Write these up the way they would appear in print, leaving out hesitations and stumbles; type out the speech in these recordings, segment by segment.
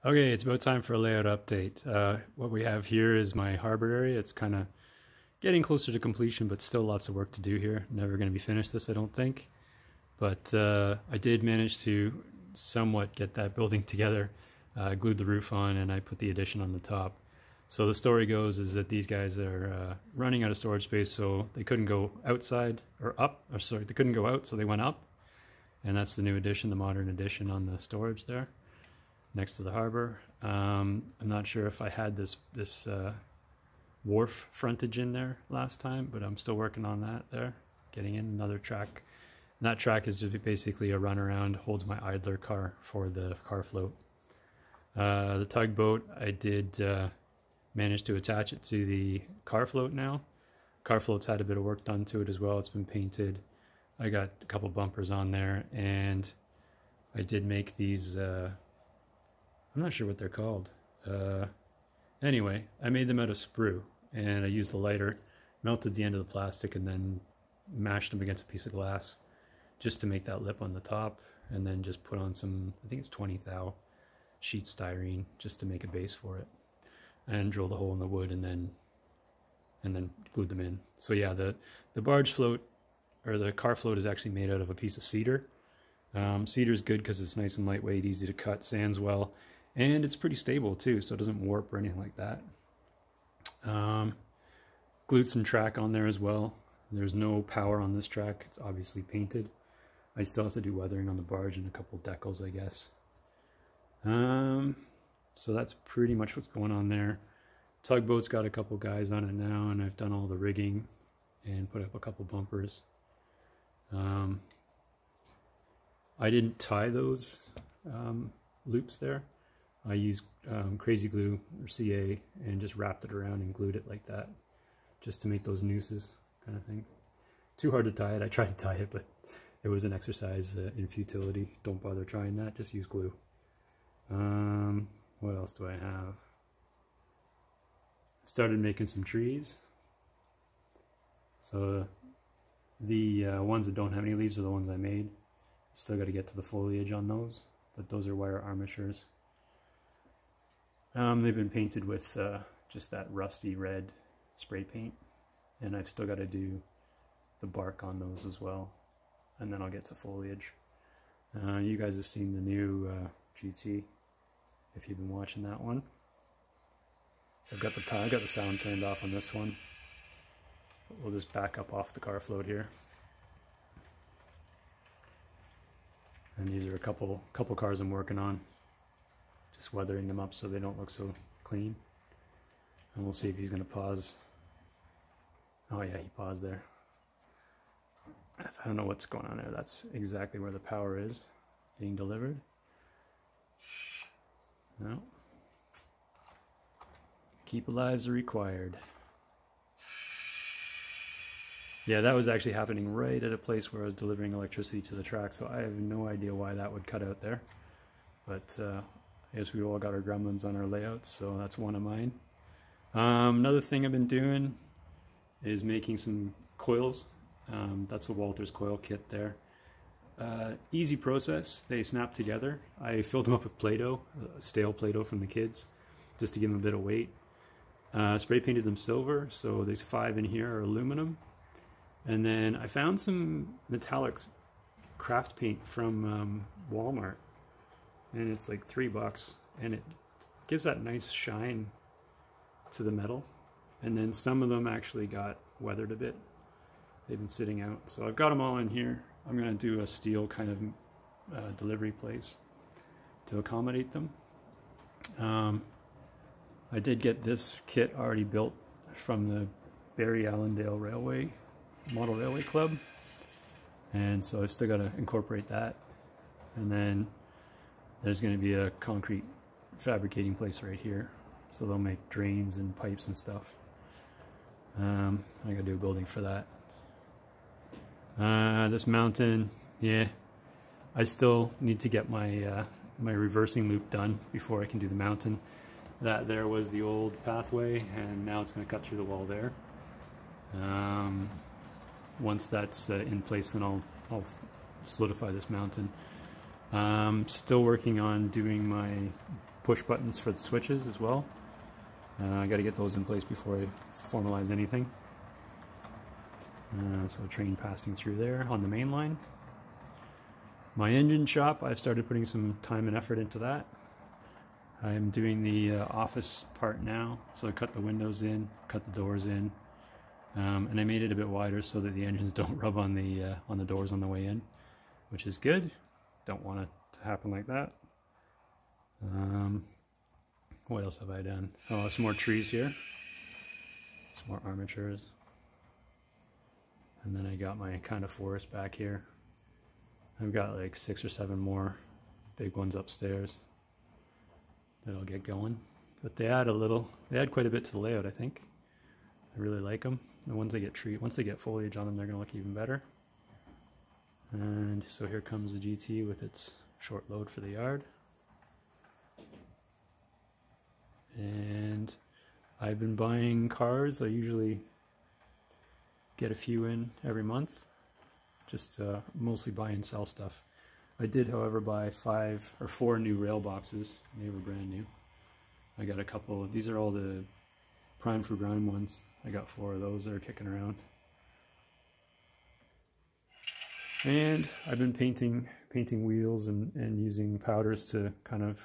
Okay, it's about time for a layout update. What we have here is my harbor area. It's kind of getting closer to completion, but still lots of work to do here. Never going to be finished this, I don't think. But I did manage to somewhat get that building together. I glued the roof on and I put the addition on the top. So the story goes is that these guys are running out of storage space, so they couldn't go outside or up, or sorry, they couldn't go out, so they went up. And that's the new addition, the modern addition on the storage there, next to the harbor. I'm not sure if I had this wharf frontage in there last time, but I'm still working on that there, getting in another track. And that track is just basically a runaround, holds my idler car for the car float. The tugboat, I did manage to attach it to the car float now. Car float's had a bit of work done to it as well. It's been painted. I got a couple bumpers on there, and I did make these, I'm not sure what they're called. Anyway, I made them out of sprue, and I used a lighter, melted the end of the plastic, and then mashed them against a piece of glass just to make that lip on the top, and then just put on some, I think it's 20 thou sheet styrene just to make a base for it, and drilled a hole in the wood, and then glued them in. So yeah, the barge float, or the car float, is actually made out of a piece of cedar. Cedar is good because it's nice and lightweight, easy to cut, sands well, and it's pretty stable too, so it doesn't warp or anything like that. Glued some track on there as well. There's no power on this track, it's obviously painted. I still have to do weathering on the barge and a couple decals, I guess. So that's pretty much what's going on there. Tugboat's got a couple guys on it now, and I've done all the rigging and put up a couple bumpers. I didn't tie those loops there. I used crazy glue or CA and just wrapped it around and glued it like that, just to make those nooses kind of thing. Too hard to tie it. I tried to tie it, but it was an exercise in futility. Don't bother trying that, just use glue. What else do I have? I started making some trees. So the ones that don't have any leaves are the ones I made. Still got to get to the foliage on those, but those are wire armatures. They've been painted with just that rusty red spray paint, and I've still got to do the bark on those as well, and then I'll get to foliage. You guys have seen the new GT if you've been watching that one. I've got the sound turned off on this one. We'll just back up off the car float here. And these are a couple cars I'm working on. Just weathering them up so they don't look so clean. And we'll see if he's going to pause. Oh yeah, he paused there. I don't know what's going on there. That's exactly where the power is being delivered. No. Keep alives are required. Yeah, that was actually happening right at a place where I was delivering electricity to the track, so I have no idea why that would cut out there. But I guess we all got our gremlins on our layouts, so that's one of mine. Another thing I've been doing is making some coils. That's the Walters coil kit there. Easy process, they snap together. I filled them up with Play-Doh, stale Play-Doh from the kids, just to give them a bit of weight. Spray painted them silver, so there's 5 in here are aluminum. And then I found some metallic craft paint from Walmart, and it's like $3, and it gives that nice shine to the metal. And then some of them actually got weathered a bit. They've been sitting out, so I've got them all in here. I'm going to do a steel kind of delivery place to accommodate them. I did get this kit already built from the Barry Allendale Railway Model Railway Club, and so I've still got to incorporate that. And then there's going to be a concrete fabricating place right here, so they'll make drains and pipes and stuff. I gotta do a building for that. This mountain, yeah, I still need to get my my reversing loop done before I can do the mountain. That there was the old pathway, and now it's going to cut through the wall there. Once that's in place, then I'll solidify this mountain. Still working on doing my push buttons for the switches as well. I got to get those in place before I formalize anything. So train passing through there on the main line. My engine shop, I've started putting some time and effort into that. I'm doing the office part now, so I cut the windows in, cut the doors in, and I made it a bit wider so that the engines don't rub on the doors on the way in, which is good. Don't want it to happen like that. What else have I done? Oh, some more trees here, some more armatures, and then I got my kind of forest back here. I've got like 6 or 7 more big ones upstairs that I'll get going. But they add quite a bit to the layout, I think. I really like them. And once they get foliage on them, they're gonna look even better. And so here comes the GT with its short load for the yard. And I've been buying cars. I usually get a few in every month. Just mostly buy and sell stuff. I did, however, buy 5 or 4 new rail boxes. They were brand new. I got a couple. These are all the Prime for Grime ones. I got 4 of those that are kicking around. And I've been painting wheels and using powders to kind of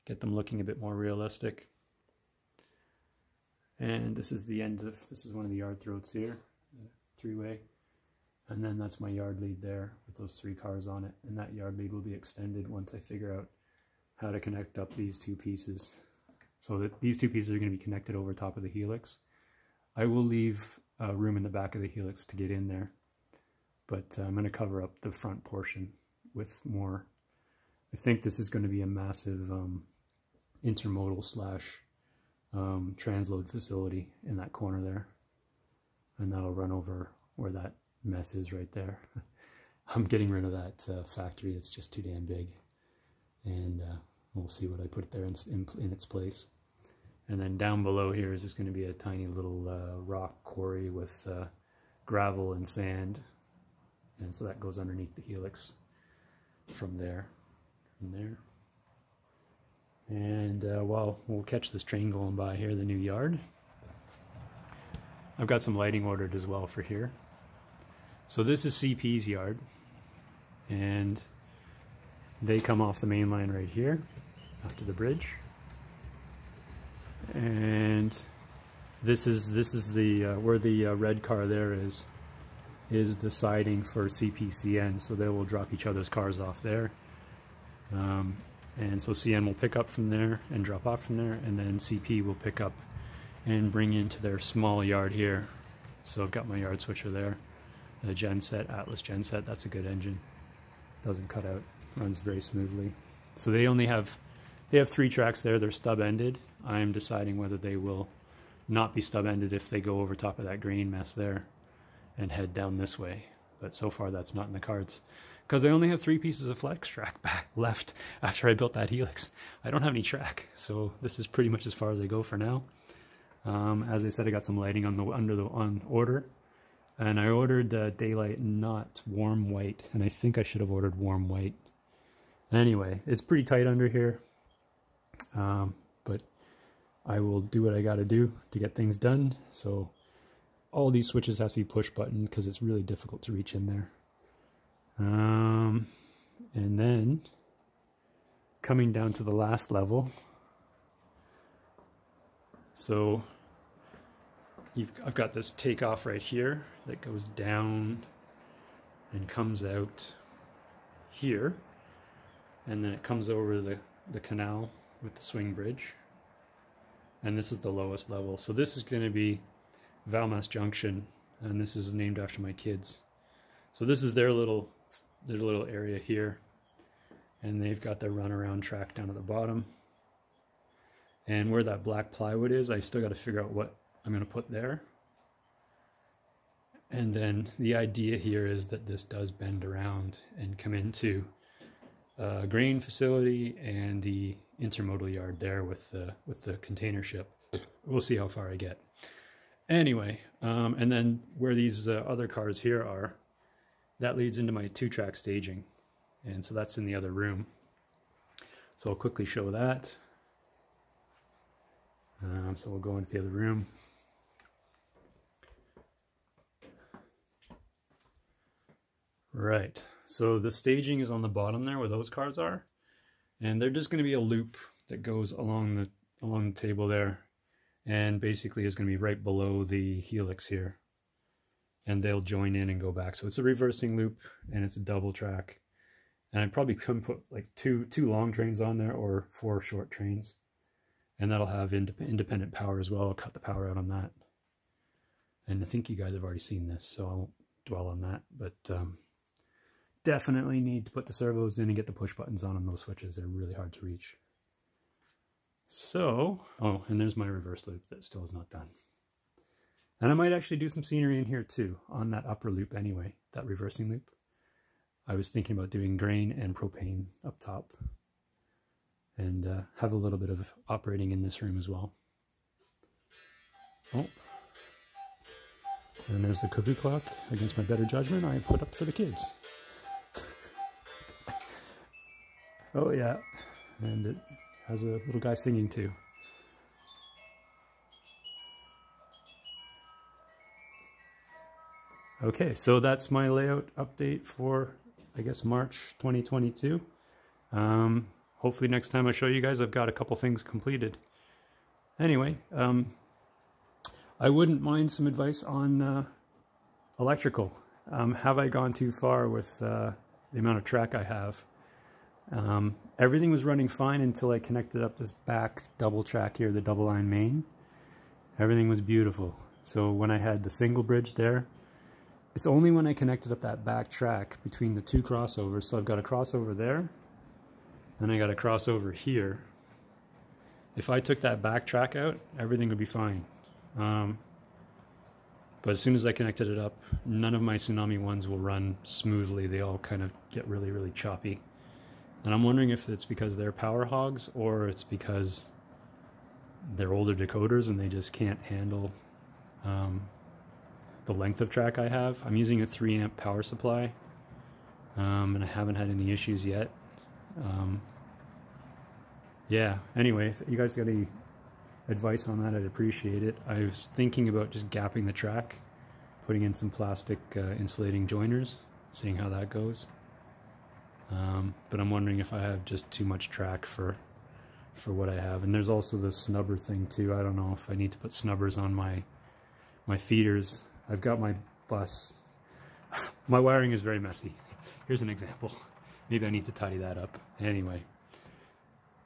get them looking a bit more realistic. And this is one of the yard throats here, 3-way. And then that's my yard lead there with those 3 cars on it. And that yard lead will be extended once I figure out how to connect up these 2 pieces. So that these 2 pieces are going to be connected over top of the helix. I will leave room in the back of the helix to get in there. But I'm going to cover up the front portion with more. I think this is going to be a massive intermodal / transload facility in that corner there. And that'll run over where that mess is right there. I'm getting rid of that factory. It's just too damn big, and we'll see what I put there in its place. And then down below here is just going to be a tiny little rock quarry with gravel and sand, and so that goes underneath the helix from there and there. And while we'll catch this train going by here, the new yard, I've got some lighting ordered as well for here. So this is CP's yard, and they come off the main line right here after the bridge. And this is the where the red car there is the siding for CPCN, so they will drop each other's cars off there. And so CN will pick up from there and drop off from there, and then CP will pick up and bring into their small yard here. So I've got my yard switcher there. The genset, Atlas genset, that's a good engine. Doesn't cut out, runs very smoothly. So they have 3 tracks there. They're stub-ended. I'm deciding whether they will not be stub-ended if they go over top of that grain mess there and head down this way. But so far that's not in the cards, because I only have 3 pieces of flex track left after I built that helix. I don't have any track, so this is pretty much as far as I go for now. As I said, I got some lighting on order. And I ordered daylight, not warm white, and I think I should have ordered warm white. Anyway, it's pretty tight under here, but I will do what I got to do to get things done. So all these switches have to be push button because it's really difficult to reach in there. And then coming down to the last level, so I've got this takeoff right here that goes down and comes out here, and then it comes over the canal with the swing bridge, and this is the lowest level. So this is going to be Valmass Junction, and this is named after my kids. So this is their little area here, and they've got their runaround track down at the bottom. And where that black plywood is, I still got to figure out what I'm going to put there. And then the idea here is that this does bend around and come into a grain facility and the intermodal yard there with the container ship. We'll see how far I get. Anyway, and then where these other cars here are, that leads into my 2-track staging. And so that's in the other room. So I'll quickly show that. So we'll go into the other room. Right, so the staging is on the bottom there where those cars are, and they're just going to be a loop that goes along the table there, and basically is going to be right below the helix here, and they'll join in and go back. So it's a reversing loop and it's a double track, and I probably could put like two long trains on there or 4 short trains, and that'll have independent power as well. I'll cut the power out on that, and I think you guys have already seen this, so I won't dwell on that, but definitely need to put the servos in and get the push buttons on them. Those switches are really hard to reach. So, oh, and there's my reverse loop that still is not done. And I might actually do some scenery in here too, on that upper loop anyway, that reversing loop. I was thinking about doing grain and propane up top, and have a little bit of operating in this room as well. Oh, and there's the cuckoo clock. Against my better judgment, I put up for the kids. Oh yeah, and it has a little guy singing too. Okay, so that's my layout update for, I guess, March 2022. Hopefully next time I show you guys, I've got a couple things completed. Anyway, I wouldn't mind some advice on electrical. Have I gone too far with the amount of track I have? Everything was running fine until I connected up this back double track here, the double line main. Everything was beautiful. So when I had the single bridge there, it's only when I connected up that back track between the 2 crossovers. So I've got a crossover there, then I got a crossover here. If I took that back track out, everything would be fine. But as soon as I connected it up, none of my Tsunami ones will run smoothly. They all kind of get really, really choppy. And I'm wondering if it's because they're power hogs or it's because they're older decoders and they just can't handle the length of track I have. I'm using a 3 amp power supply, and I haven't had any issues yet. Yeah, anyway, if you guys got any advice on that, I'd appreciate it. I was thinking about just gapping the track, putting in some plastic insulating joiners, seeing how that goes. But I'm wondering if I have just too much track for what I have. And there's also the snubber thing too. I don't know if I need to put snubbers on my feeders. I've got my bus. My wiring is very messy. Here's an example. Maybe I need to tidy that up. Anyway,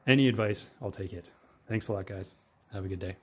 any advice, I'll take it. Thanks a lot, guys. Have a good day.